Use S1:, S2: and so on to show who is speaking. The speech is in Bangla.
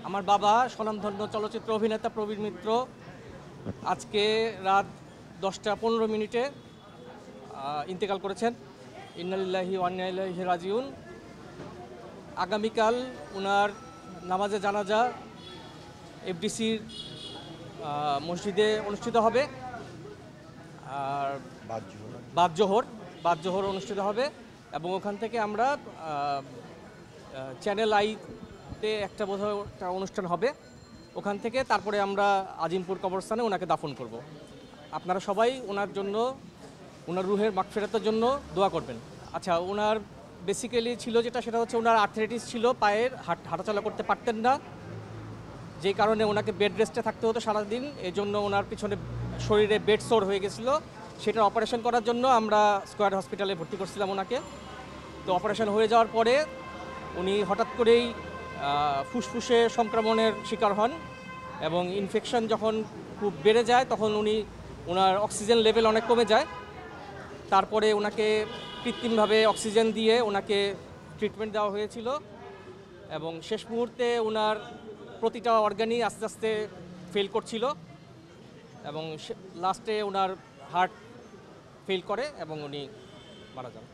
S1: আমার বাবা স্বনামধন্য চলচ্চিত্র অভিনেতা প্রবীর মিত্র আজকে রাত 10টা 15 মিনিটে ইন্তেকাল করেছেন। ইন্নালিল্লাহি ওয়া ইন্না ইলাইহি রাজিউন। আগামীকাল ওনার নামাজে জানাজা এফডিসির মসজিদে অনুষ্ঠিত হবে। আর বাদ জোহর অনুষ্ঠিত হবে এবং ওখান থেকে আমরা চ্যানেল আইতে একটা বোধহয় একটা অনুষ্ঠান হবে, ওখান থেকে তারপরে আমরা আজিমপুর কবরস্থানে ওনাকে দাফন করব। আপনারা সবাই ওনার জন্য, ওনার রুহের মাগফিরাতের জন্য দোয়া করবেন। আচ্ছা, ওনার বেসিক্যালি ছিল যেটা, সেটা হচ্ছে ওনার আর্থ্রাইটিস ছিল, পায়ের হাঁটাচলা করতে পারতেন না, যেই কারণে ওনাকে বেড রেস্টে থাকতে হতো সারাদিন। এই জন্য ওনার পিছনে শরীরে বেড সোর হয়ে গেছিলো। সেটার অপারেশন করার জন্য আমরা স্কয়ার হসপিটালে ভর্তি করছিলাম ওনাকে। তো অপারেশন হয়ে যাওয়ার পরে উনি হঠাৎ করেই ফুসফুসে সংক্রমণের শিকার হন এবং ইনফেকশন যখন খুব বেড়ে যায় তখন ওনার অক্সিজেন লেভেল অনেক কমে যায়। তারপরে ওনাকে কৃত্রিমভাবে অক্সিজেন দিয়ে ওনাকে ট্রিটমেন্ট দেওয়া হয়েছিল এবং শেষ মুহূর্তে ওনার প্রতিটা অর্গানই আস্তে আস্তে ফেল করছিল এবং লাস্টে ওনার হার্ট ফেল করে এবং উনি মারা যান।